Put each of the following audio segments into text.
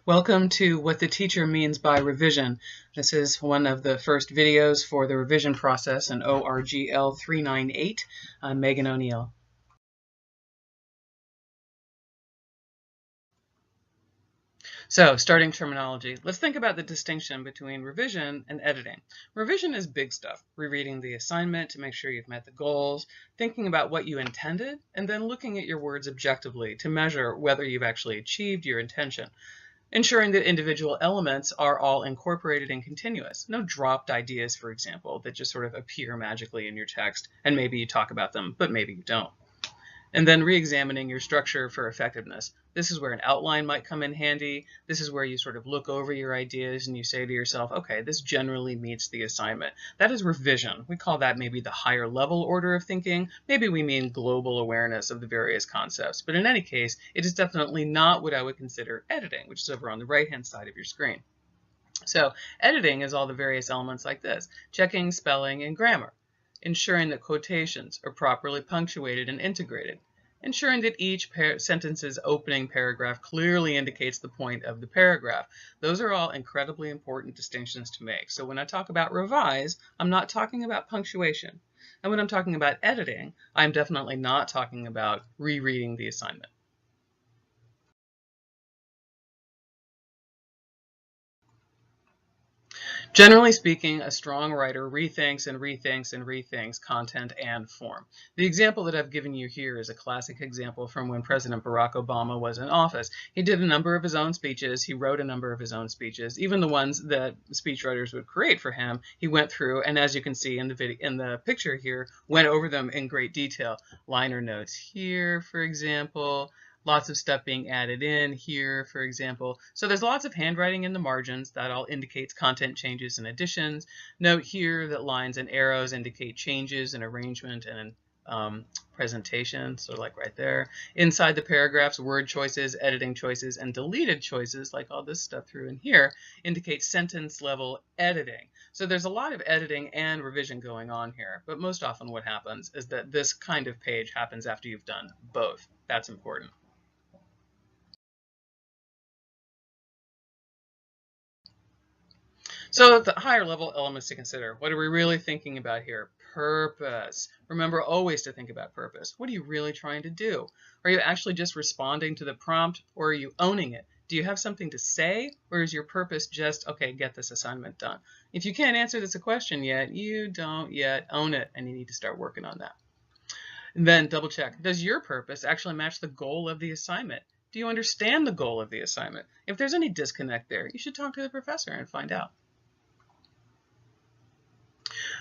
Welcome to What the Teacher Means by Revision. This is one of the first videos for the revision process in ORGL 398. I'm Megan O'Neill. So, starting terminology, let's think about the distinction between revision and editing. Revision is big stuff, rereading the assignment to make sure you've met the goals, thinking about what you intended, and then looking at your words objectively to measure whether you've actually achieved your intention. Ensuring that individual elements are all incorporated and continuous. No dropped ideas, for example, that just sort of appear magically in your text, and maybe you talk about them, but maybe you don't. And then re-examining your structure for effectiveness. This is where an outline might come in handy. This is where you sort of look over your ideas and you say to yourself, okay, this generally meets the assignment. That is revision. We call that maybe the higher level order of thinking. Maybe we mean global awareness of the various concepts. But in any case, it is definitely not what I would consider editing, which is over on the right-hand side of your screen. So editing is all the various elements like this: checking spelling and grammar, ensuring that quotations are properly punctuated and integrated, ensuring that each sentence's opening paragraph clearly indicates the point of the paragraph. Those are all incredibly important distinctions to make. So when I talk about revise, I'm not talking about punctuation. And when I'm talking about editing, I'm definitely not talking about rereading the assignment. Generally speaking, a strong writer rethinks and rethinks and rethinks content and form. The example that I've given you here is a classic example from when President Barack Obama was in office. He did a number of his own speeches. He wrote a number of his own speeches, even the ones that speechwriters would create for him. He went through, and as you can see in the picture here, went over them in great detail. Liner notes here, for example. Lots of stuff being added in here, for example. So there's lots of handwriting in the margins. That all indicates content changes and additions. Note here that lines and arrows indicate changes in arrangement and presentation, so like right there. Inside the paragraphs, word choices, editing choices, and deleted choices, like all this stuff through in here, indicate sentence level editing. So there's a lot of editing and revision going on here, but most often what happens is that this kind of page happens after you've done both. That's important. So the higher level elements to consider. What are we really thinking about here? Purpose. Remember always to think about purpose. What are you really trying to do? Are you actually just responding to the prompt, or are you owning it? Do you have something to say, or is your purpose just, okay, get this assignment done? If you can't answer this question yet, you don't yet own it, and you need to start working on that. And then double check. Does your purpose actually match the goal of the assignment? Do you understand the goal of the assignment? If there's any disconnect there, you should talk to the professor and find out.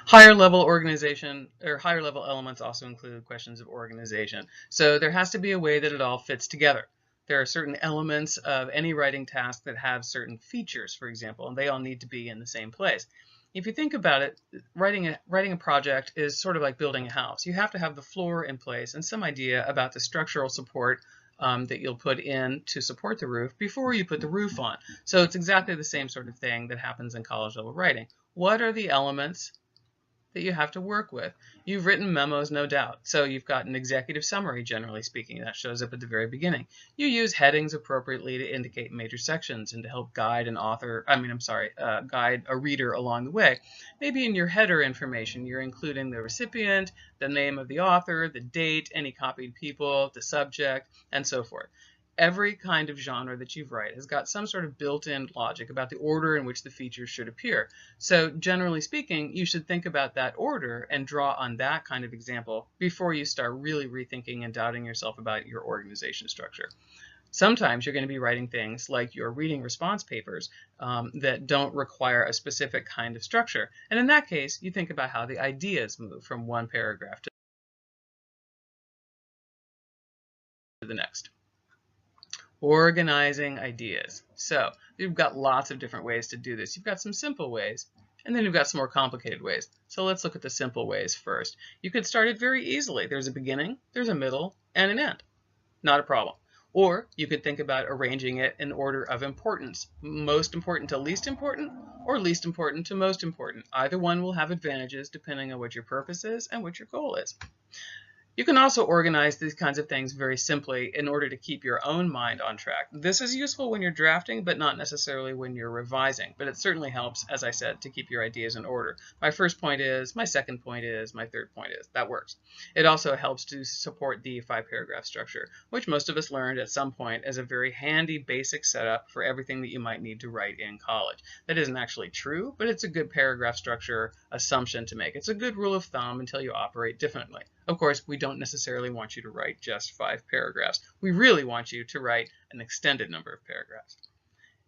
Higher level organization or higher level elements also include questions of organization. So there has to be a way that it all fits together. There are certain elements of any writing task that have certain features, for example, and they all need to be in the same place. If you think about it, writing a project is sort of like building a house. You have to have the floor in place and some idea about the structural support that you'll put in to support the roof before you put the roof on. So it's exactly the same sort of thing that happens in college level writing. What are the elements that you have to work with? You've written memos, no doubt. So you've got an executive summary, generally speaking, that shows up at the very beginning. You use headings appropriately to indicate major sections and to help guide guide a reader along the way. Maybe in your header information, you're including the recipient, the name of the author, the date, any copied people, the subject, and so forth. Every kind of genre that you write has got some sort of built-in logic about the order in which the features should appear. So generally speaking, you should think about that order and draw on that kind of example before you start really rethinking and doubting yourself about your organization structure. Sometimes you're going to be writing things like your reading response papers that don't require a specific kind of structure. And in that case, you think about how the ideas move from one paragraph to the next. Organizing ideas. So you've got lots of different ways to do this. You've got some simple ways, and then you've got some more complicated ways. So let's look at the simple ways first. You could start it very easily. There's a beginning, there's a middle, and an end. Not a problem. Or you could think about arranging it in order of importance. Most important to least important, or least important to most important. Either one will have advantages depending on what your purpose is and what your goal is. You can also organize these kinds of things very simply in order to keep your own mind on track. This is useful when you're drafting, but not necessarily when you're revising. But it certainly helps, as I said, to keep your ideas in order. My first point is, my second point is, my third point is. That works. It also helps to support the 5-paragraph structure, which most of us learned at some point as a very handy basic setup for everything that you might need to write in college. That isn't actually true, but it's a good paragraph structure assumption to make. It's a good rule of thumb until you operate differently. Of course, we don't necessarily want you to write just 5 paragraphs. We really want you to write an extended number of paragraphs.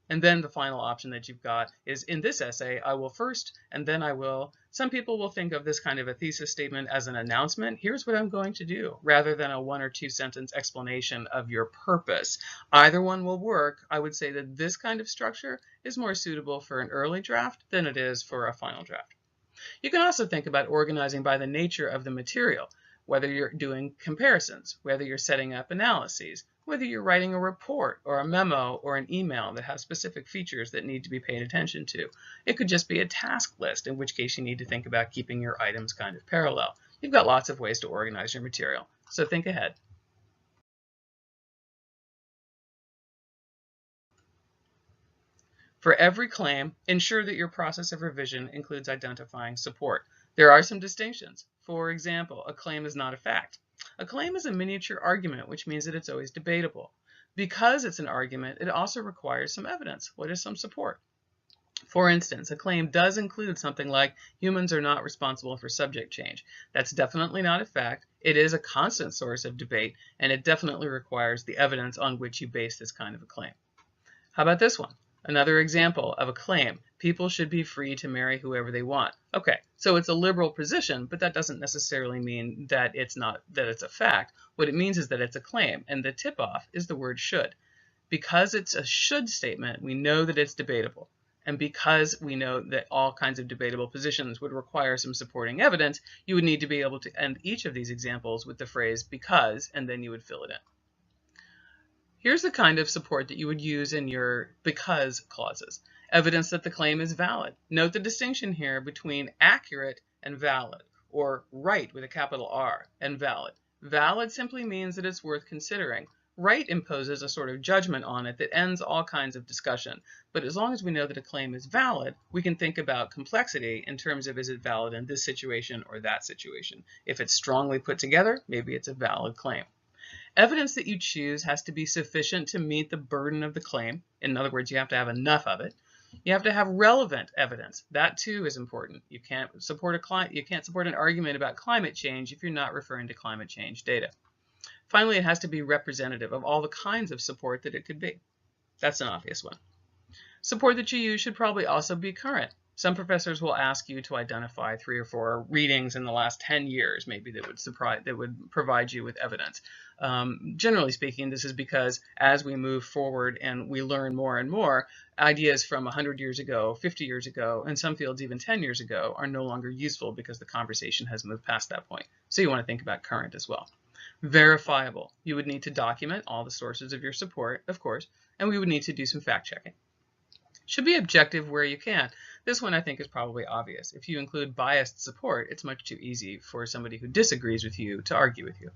And then the final option that you've got is, in this essay, I will first, and then I will. Some people will think of this kind of a thesis statement as an announcement. Here's what I'm going to do, rather than a 1 or 2 sentence explanation of your purpose. Either one will work. I would say that this kind of structure is more suitable for an early draft than it is for a final draft. You can also think about organizing by the nature of the material, whether you're doing comparisons, whether you're setting up analyses, whether you're writing a report or a memo or an email that has specific features that need to be paid attention to. It could just be a task list, in which case you need to think about keeping your items kind of parallel. You've got lots of ways to organize your material, so think ahead. For every claim, ensure that your process of revision includes identifying support. There are some distinctions. For example, a claim is not a fact. A claim is a miniature argument, which means that it's always debatable. Because it's an argument, it also requires some evidence. What is some support? For instance, a claim does include something like humans are not responsible for subject change. That's definitely not a fact. It is a constant source of debate, and it definitely requires the evidence on which you base this kind of a claim. How about this one? Another example of a claim. People should be free to marry whoever they want. Okay, so it's a liberal position, but that doesn't necessarily mean that it's a fact. What it means is that it's a claim, and the tip-off is the word should. Because it's a should statement, we know that it's debatable. And because we know that all kinds of debatable positions would require some supporting evidence, you would need to be able to end each of these examples with the phrase because, and then you would fill it in. Here's the kind of support that you would use in your because clauses. Evidence that the claim is valid. Note the distinction here between accurate and valid, or right with a capital R and valid. Valid simply means that it's worth considering. Right imposes a sort of judgment on it that ends all kinds of discussion. But as long as we know that a claim is valid, we can think about complexity in terms of is it valid in this situation or that situation. If it's strongly put together, maybe it's a valid claim. Evidence that you choose has to be sufficient to meet the burden of the claim. In other words, you have to have enough of it. You have to have relevant evidence. That too is important. You can't support an argument about climate change if you're not referring to climate change data. Finally, it has to be representative of all the kinds of support that it could be. That's an obvious one. Support that you use should probably also be current. Some professors will ask you to identify 3 or 4 readings in the last 10 years, maybe that would provide you with evidence. Generally speaking, this is because as we move forward and we learn more and more, ideas from 100 years ago, 50 years ago, in some fields even 10 years ago, are no longer useful because the conversation has moved past that point. So you want to think about current as well. Verifiable. You would need to document all the sources of your support, of course, and we would need to do some fact checking. Should be objective where you can. This one I think is probably obvious. If you include biased support, it's much too easy for somebody who disagrees with you to argue with you.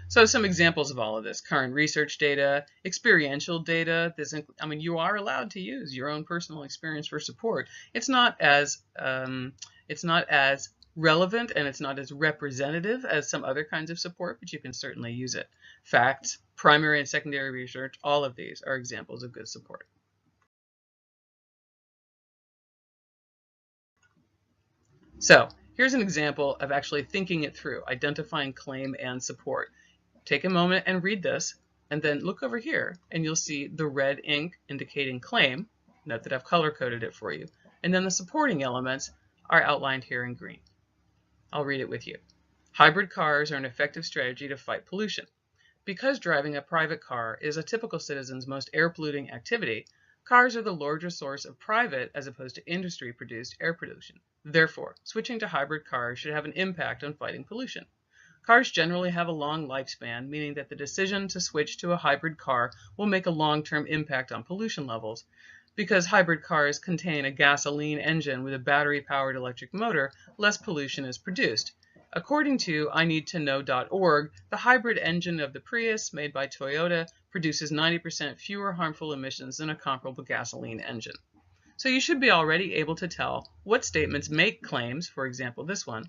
So some examples of all of this: current research data, experiential data. You are allowed to use your own personal experience for support. It's not as relevant and it's not as representative as some other kinds of support, but you can certainly use it. Facts, primary and secondary research, all of these are examples of good support. So here's an example of actually thinking it through, identifying claim and support. Take a moment and read this, and then look over here, and you'll see the red ink indicating claim. Note that I've color-coded it for you. And then the supporting elements are outlined here in green. I'll read it with you. Hybrid cars are an effective strategy to fight pollution. Because driving a private car is a typical citizen's most air-polluting activity, cars are the larger source of private as opposed to industry-produced air pollution. Therefore, switching to hybrid cars should have an impact on fighting pollution. Cars generally have a long lifespan, meaning that the decision to switch to a hybrid car will make a long-term impact on pollution levels. Because hybrid cars contain a gasoline engine with a battery-powered electric motor, less pollution is produced. According to IneedToKnow.org, the hybrid engine of the Prius made by Toyota produces 90% fewer harmful emissions than a comparable gasoline engine. So you should be already able to tell what statements make claims, for example this one,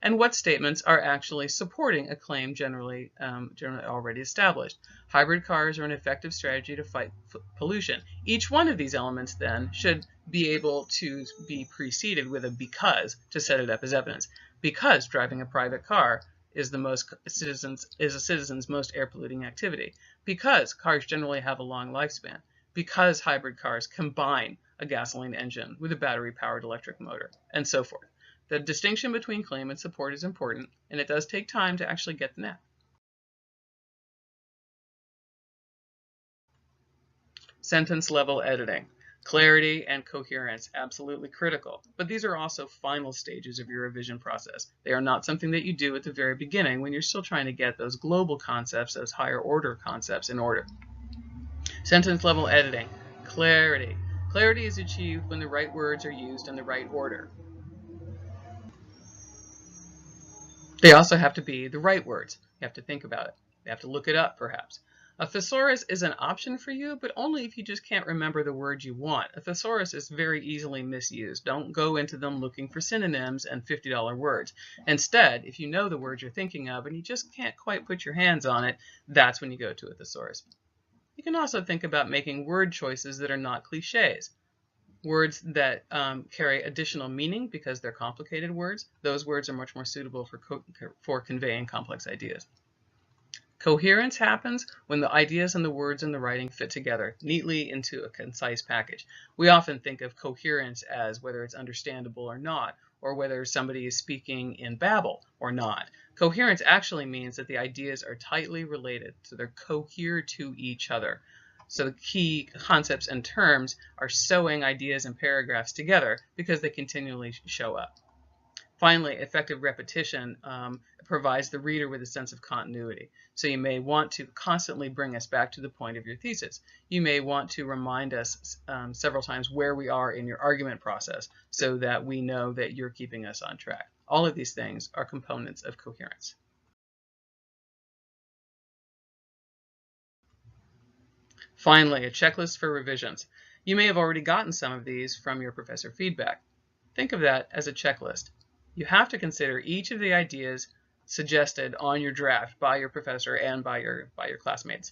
and what statements are actually supporting a claim generally already established. Hybrid cars are an effective strategy to fight pollution. Each one of these elements then should be able to be preceded with a because to set it up as evidence. Because driving a private car is a citizen's most air polluting activity. Because cars generally have a long lifespan. Because hybrid cars combine a gasoline engine with a battery-powered electric motor, and so forth. The distinction between claim and support is important, and it does take time to actually get the net. Sentence level editing. Clarity and coherence, absolutely critical, but these are also final stages of your revision process. They are not something that you do at the very beginning when you're still trying to get those global concepts, those higher order concepts in order. Sentence level editing. Clarity. Clarity is achieved when the right words are used in the right order. They also have to be the right words. You have to think about it. You have to look it up, perhaps. A thesaurus is an option for you, but only if you just can't remember the word you want. A thesaurus is very easily misused. Don't go into them looking for synonyms and $50 words. Instead, if you know the word you're thinking of and you just can't quite put your hands on it, that's when you go to a thesaurus. You can also think about making word choices that are not cliches. Words that carry additional meaning because they're complicated words. Those words are much more suitable for conveying complex ideas. Coherence happens when the ideas and the words in the writing fit together neatly into a concise package. We often think of coherence as whether it's understandable or not, or whether somebody is speaking in babble or not. Coherence actually means that the ideas are tightly related, so they're cohere to each other. So the key concepts and terms are sewing ideas and paragraphs together because they continually show up. Finally, effective repetition provides the reader with a sense of continuity. So you may want to constantly bring us back to the point of your thesis. You may want to remind us several times where we are in your argument process so that we know that you're keeping us on track. All of these things are components of coherence. Finally, a checklist for revisions. You may have already gotten some of these from your professor feedback. Think of that as a checklist. You have to consider each of the ideas suggested on your draft by your professor and by your classmates.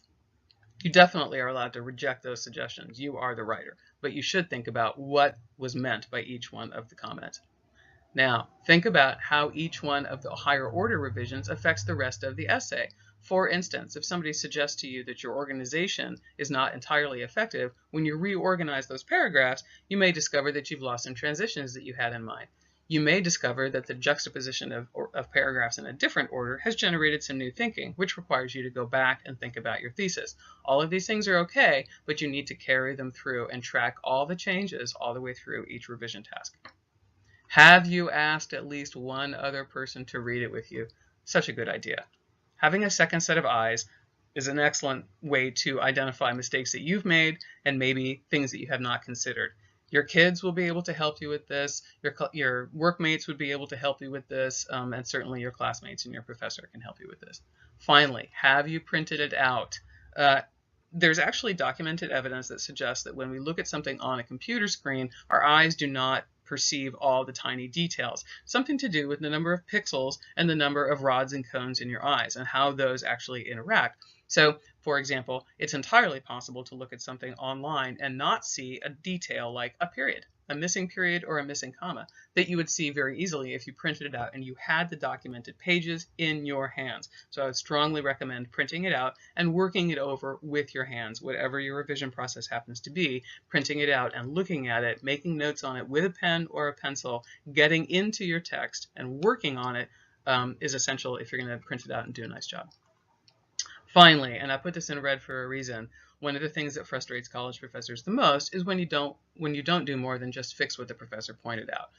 You definitely are allowed to reject those suggestions. You are the writer, but you should think about what was meant by each one of the comments. Now, think about how each one of the higher order revisions affects the rest of the essay. For instance, if somebody suggests to you that your organization is not entirely effective, when you reorganize those paragraphs, you may discover that you've lost some transitions that you had in mind. You may discover that the juxtaposition of paragraphs in a different order has generated some new thinking, which requires you to go back and think about your thesis. All of these things are okay, but you need to carry them through and track all the changes all the way through each revision task. Have you asked at least one other person to read it with you? Such a good idea. Having a second set of eyes is an excellent way to identify mistakes that you've made and maybe things that you have not considered. Your kids will be able to help you with this, your workmates would be able to help you with this, and certainly your classmates and your professor can help you with this. Finally, have you printed it out? There's actually documented evidence that suggests that when we look at something on a computer screen, our eyes do not perceive all the tiny details. Something to do with the number of pixels and the number of rods and cones in your eyes and how those actually interact. So, for example, it's entirely possible to look at something online and not see a detail like a period, a missing period or a missing comma that you would see very easily if you printed it out and you had the documented pages in your hands. So I would strongly recommend printing it out and working it over with your hands, whatever your revision process happens to be, printing it out and looking at it, making notes on it with a pen or a pencil, getting into your text and working on it is essential if you're going to print it out and do a nice job. Finally, and I put this in red for a reason, one of the things that frustrates college professors the most is when you don't do more than just fix what the professor pointed out.